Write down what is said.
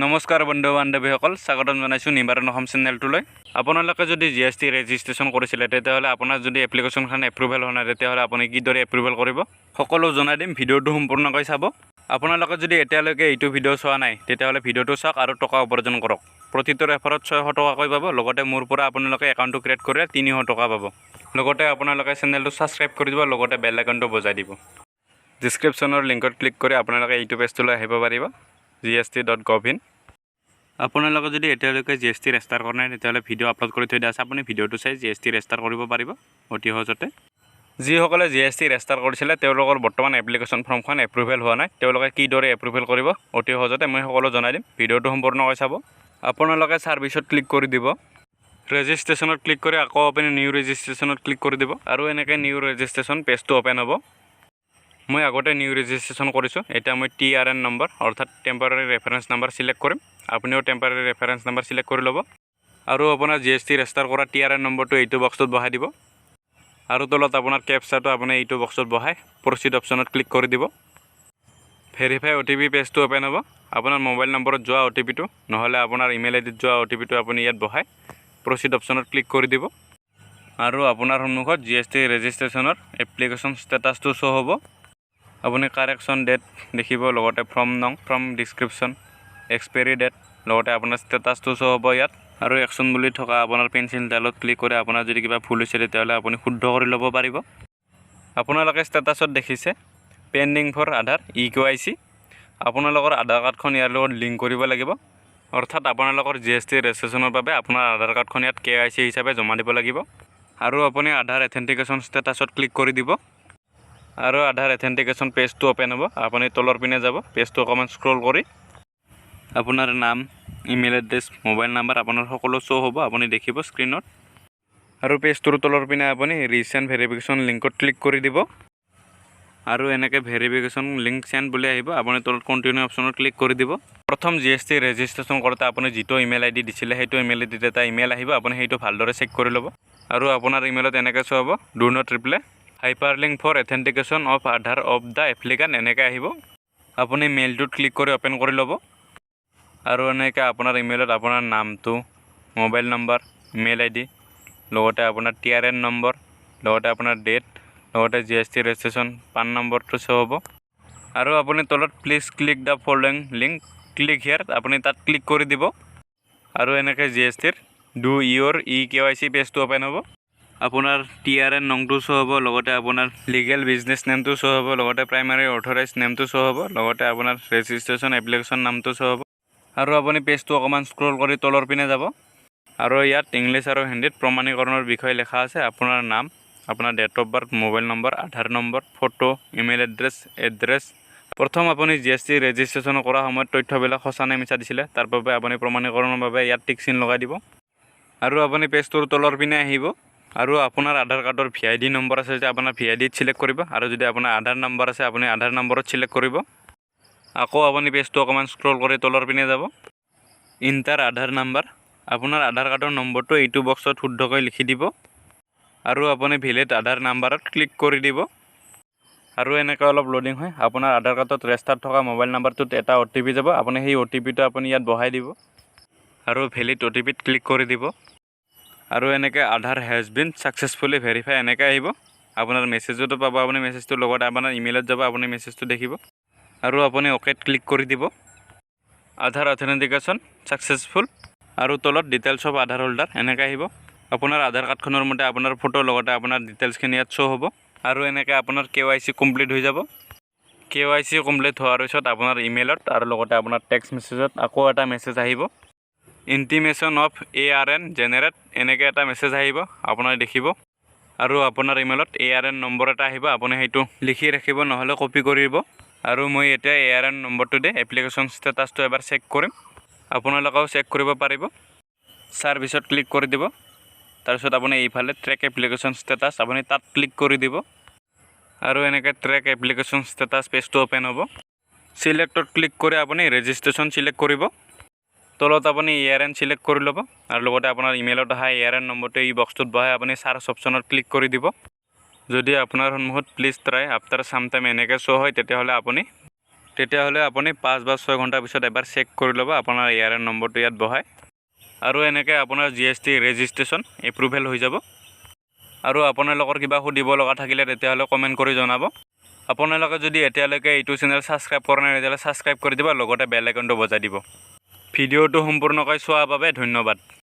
নমস্কাৰ বন্ধু বান্ধৱীসকল, স্বাগতম জনাইছোঁ নিবাৰণ অসম চেনেলটোলৈ। আপোনালোকে যদি GST ৰেজিষ্ট্ৰেশ্যন কৰিছিলে তেতিয়াহ'লে আপোনাৰ যদি এপ্লিকেশ্যনখন এপ্ৰুভেল হোৱা নাই তেতিয়াহ'লে আপুনি কিদৰে এপ্ৰুভেল কৰিব সকলো জনাই দিম। ভিডিঅ'টো সম্পূৰ্ণকৈ চাব। আপোনালোকে যদি এতিয়ালৈকে এইটো ভিডিঅ' চোৱা নাই তেতিয়াহ'লে ভিডিঅ'টো চাওক আৰু টকা উপাৰ্জন কৰক। প্ৰতিটো ৰেফাৰত 600 টকাকৈ পাব। লগতে মোৰ পৰা আপোনালোকে একাউণ্টটো ক্ৰিয়েট কৰিলে 300 টকা পাব। লগতে আপোনালোকে চেনেলটো ছাবস্ক্ৰাইব কৰি দিব, লগতে বেল আইকনটো বজাই দিব। ডিছক্ৰিপশ্যনৰ লিংকত ক্লিক কৰি আপোনালোকে এইটো পেজটোলৈ আহিব পাৰিব, gst.gov.in। আপোনালোকে যদি এতিয়ালৈকে GST ৰেজিষ্টাৰ কৰা নাই তেতিয়াহ'লে ভিডিঅ' আপলোড কৰি থৈ দিয়া আছে, আপুনি ভিডিঅ'টো চাই GST ৰেজিষ্টাৰ কৰিব পাৰিব অতি সহজতে। যিসকলে GST ৰেজিষ্টাৰ কৰিছিলে তেওঁলোকৰ বৰ্তমান এপ্লিকেশ্যন ফৰ্মখন এপ্ৰুভেল হোৱা নাই, তেওঁলোকে কিদৰে এপ্ৰুভেল কৰিব অতি সহজতে মই সকলো জনাই দিম। ভিডিঅ'টো সম্পূৰ্ণকৈ চাব। আপোনালোকে ছাৰ্ভিচত ক্লিক কৰি দিব, ৰেজিষ্ট্ৰেশ্যনত ক্লিক কৰি আকৌ আপুনি নিউ ৰেজিষ্ট্ৰেশ্যনত ক্লিক কৰি দিব আৰু এনেকৈ নিউ ৰেজিষ্ট্ৰেশ্যন পেজটো অ'পেন হ'ব। মই আগতে নিউ ৰেজিষ্ট্ৰেশ্যন কৰিছোঁ। এতিয়া মই TRN নম্বৰ অৰ্থাৎ টেম্পৰাৰী ৰেফাৰেঞ্চ নম্বৰ চিলেক্ট কৰিম। আপুনিও টেম্পৰাৰী ৰেফাৰেঞ্চ নম্বৰ চিলেক্ট কৰি ল'ব আৰু আপোনাৰ GST ৰেজিষ্টাৰ কৰা TRN নম্বৰটো এইটো বক্সত বহাই দিব আৰু তলত আপোনাৰ কেপচাটো আপুনি এইটো বক্সত বহাই প্ৰচিড অপশ্যনত ক্লিক কৰি দিব। ভেৰিফাই OTP পেজটো অ'পেন হ'ব। আপোনাৰ মোবাইল নম্বৰত যোৱা OTPটো নহ'লে আপোনাৰ ইমেইল আইডিত যোৱা OTPটো আপুনি ইয়াত বহাই প্ৰচিড অপশ্যনত ক্লিক কৰি দিব আৰু আপোনাৰ সন্মুখত GST ৰেজিষ্ট্ৰেশ্যনৰ এপ্লিকেশ্যন ষ্টেটাছটো শ্ব' হ'ব। আপুনি কাৰেকশ্যন ডেট দেখিব, লগতে ফ্ৰম ডিছক্ৰিপশ্যন, এক্সপাইৰী ডেট, লগতে আপোনাৰ ষ্টেটাছটো শ্ব' হ'ব ইয়াত আৰু একশ্যন বুলি থকা আপোনাৰ পেঞ্চিল ডালত ক্লিক কৰি আপোনাৰ যদি কিবা ভুল হৈছে তেতিয়াহ'লে আপুনি শুদ্ধ কৰি ল'ব পাৰিব। আপোনালোকে ষ্টেটাছত দেখিছে পেণ্ডিং ফৰ আধাৰ EKYC। আপোনালোকৰ আধাৰ কাৰ্ডখন ইয়াৰ লগত লিংক কৰিব লাগিব, অৰ্থাৎ আপোনালোকৰ GST ৰেজিষ্ট্ৰেশ্যনৰ বাবে আপোনাৰ আধাৰ কাৰ্ডখন ইয়াত KYC হিচাপে জমা দিব লাগিব আৰু আপুনি আধাৰ এথেণ্টিকেশ্যন ষ্টেটাছত ক্লিক কৰি দিব আৰু আধাৰ এথেণ্টিকেশ্যন পেজটো অ'পেন হ'ব। আপুনি তলৰ পিনে যাব, পেজটো অকণমান স্ক্ৰল কৰি আপোনাৰ নাম, ইমেইল এড্ৰেছ, মোবাইল নাম্বাৰ আপোনাৰ সকলো শ্ব' হ'ব, আপুনি দেখিব স্ক্ৰীনত। আৰু পেজটোৰ তলৰ পিনে আপুনি ৰিচেণ্ট ভেৰিফিকেশ্যন লিংকত ক্লিক কৰি দিব আৰু এনেকৈ ভেৰিফিকেশ্যন লিংক চেণ্ড বুলি আহিব। আপুনি তলত কণ্টিনিউ অপশ্যনত ক্লিক কৰি দিব। প্ৰথম GST ৰেজিষ্ট্ৰেশ্যন কৰোঁতে আপুনি যিটো ইমেইল ID দিছিলে সেইটো ইমেইল IDত এটা ইমেইল আহিব, আপুনি সেইটো ভালদৰে চেক কৰি ল'ব আৰু আপোনাৰ ইমেইলত এনেকৈ শ্ব' হ'ব do not reply, hyper link for authentication of Aadhaar of the applicant, এনেকৈ আহিব। আপুনি মেইলটোত ক্লিক কৰি অ'পেন কৰি ল'ব আৰু এনেকৈ আপোনাৰ ইমেইলত আপোনাৰ নামটো, মোবাইল নম্বৰ, ইমেইল ID, লগতে আপোনাৰ TRN নম্বৰ, লগতে আপোনাৰ ডেট, লগতে GST ৰেজিষ্ট্ৰেশ্যন পান নম্বৰটো শ্ব' হ'ব আৰু আপুনি তলত please click the following link, click here, আপুনি তাত ক্লিক কৰি দিব আৰু এনেকৈ GSTৰ ডু ইয়ৰ EKYC পেজটো অ'পেন হ'ব। আপোনাৰ TRN নংটো শ্ব' হ'ব, লগতে আপোনাৰ লিগেল বিজনেছ নেমটো শ্ব' হ'ব, লগতে প্ৰাইমাৰী অথৰাইজ নেমটো শ্ব' হ'ব, লগতে আপোনাৰ ৰেজিষ্ট্ৰেশ্যন এপ্লিকেশ্যন নামটো শ্ব' হ'ব আৰু আপুনি পেজটো অকণমান স্ক্ৰল কৰি তলৰ পিনে যাব আৰু ইয়াত ইংলিছ আৰু হিন্দীত প্ৰমাণীকৰণৰ বিষয়ে লিখা আছে। আপোনাৰ নাম, আপোনাৰ date of birth, mobile number, Aadhaar number, photo, email address. প্ৰথম আপুনি GST ৰেজিষ্ট্ৰেশ্যন কৰা সময়ত তথ্যবিলাক সঁচা নে মিছা দিছিলে, তাৰ বাবে আপুনি প্ৰমাণীকৰণৰ বাবে ইয়াত টিক চিন লগাই দিব আৰু আপুনি পেজটোৰ তলৰ পিনে আহিব আৰু আপোনাৰ আধাৰ কাৰ্ডৰ VID নম্বৰ আছে যদি আপোনাৰ VIDত চিলেক্ট কৰিব আৰু যদি আপোনাৰ আধাৰ নম্বৰ আছে আপুনি আধাৰ নম্বৰত চিলেক্ট কৰিব। আকৌ আপুনি পেজটো অকণমান স্ক্ৰল কৰি তলৰ পিনে যাব, ইণ্টাৰ আধাৰ নম্বৰ, আপোনাৰ আধাৰ কাৰ্ডৰ নম্বৰটো এইটো বক্সত শুদ্ধকৈ লিখি দিব আৰু আপুনি ভেলিড আধাৰ নাম্বাৰত ক্লিক কৰি দিব আৰু এনেকৈ অলপ লোডিং হয়। আপোনাৰ আধাৰ কাৰ্ডত ৰেজিষ্টাৰ থকা মোবাইল নাম্বাৰটোত এটা OTP যাব, আপুনি সেই OTPটো আপুনি ইয়াত বহাই দিব আৰু ভেলিড OTPত ক্লিক কৰি দিব আৰু এনেকৈ আধাৰ হেজ বিন ছাকচেছফুলি ভেৰিফাই এনেকৈ আহিব। আপোনাৰ মেছেজতো পাব, আপুনি মেছেজটোৰ লগত আপোনাৰ ইমেইলত যাব, আপুনি মেছেজটো দেখিব আৰু আপুনি অ'কেত ক্লিক কৰি দিব। আধাৰ অথেণ্টিকেশ্যন ছাকচেছফুল আৰু তলত ডিটেইলছ অফ আধাৰ হোল্ডাৰ এনেকৈ আহিব। আপোনাৰ আধাৰ কাৰ্ডখনৰ মতে আপোনাৰ ফটো লগতে আপোনাৰ ডিটেইলছখিনি ইয়াত শ্ব' হ'ব আৰু এনেকৈ আপোনাৰ KYC কমপ্লিট হৈ যাব। KYC কমপ্লিট হোৱাৰ পিছত আপোনাৰ ইমেইলত আৰু লগতে আপোনাৰ টেক্সট মেছেজত আকৌ এটা মেছেজ আহিব, ইণ্টিমেশ্যন অফ ARN জেনেৰেট, এনেকৈ এটা মেছেজ আহিব আপোনাৰ দেখিব আৰু আপোনাৰ ইমেইলত ARN নম্বৰ এটা আহিব, আপুনি সেইটো লিখি ৰাখিব নহ'লে কপি কৰিব আৰু মই এতিয়া ARN নম্বৰটো দি এপ্লিকেশ্যন ষ্টেটাছটো এবাৰ চেক কৰিম। আপোনালোকেও চেক কৰিব পাৰিব। ছাৰ্ভিচত ক্লিক কৰি দিব, তাৰপিছত আপুনি এইফালে ট্ৰেক এপ্লিকেশ্যন ষ্টেটাছ, আপুনি তাত ক্লিক কৰি দিব আৰু এনেকৈ ট্ৰেক এপ্লিকেশ্যন ষ্টেটাছ পেজটো অ'পেন হ'ব। চিলেক্টত ক্লিক কৰি আপুনি ৰেজিষ্ট্ৰেশ্যন চিলেক্ট কৰিব, তলত আপুনি ARN চিলেক্ট কৰি ল'ব আৰু লগতে আপোনাৰ ইমেইলত অহা ARN নম্বৰটো এই বক্সটোত বহাই আপুনি চাৰ্চ অপশ্যনত ক্লিক কৰি দিব। যদি আপোনাৰ সন্মুখত প্লিজ ট্ৰাই আফটাৰ চাম টাইম এনেকৈ শ্ব' হয় তেতিয়াহ'লে আপুনি তেতিয়াহ'লে আপুনি 5 বা 6 ঘণ্টাৰ পিছত এবাৰ চেক কৰি ল'ব আপোনাৰ ARN নম্বৰটো ইয়াত বহাই আৰু এনেকৈ আপোনাৰ GST ৰেজিষ্ট্ৰেশ্যন এপ্ৰুভেল হৈ যাব আৰু আপোনালোকৰ কিবা সুধিব লগা থাকিলে তেতিয়াহ'লে কমেণ্ট কৰি জনাব আপোনালোকে যদি এতিয়ালৈকে এইটো চেনেল ছাবস্ক্ৰাইব কৰা নাই তেতিয়াহ'লে ছাবস্ক্ৰাইব কৰি দিব লগতে বেল আইকনটো বজাই দিব ভিডিঅ'টো সম্পূৰ্ণকৈ চোৱাৰ বাবে ধন্যবাদ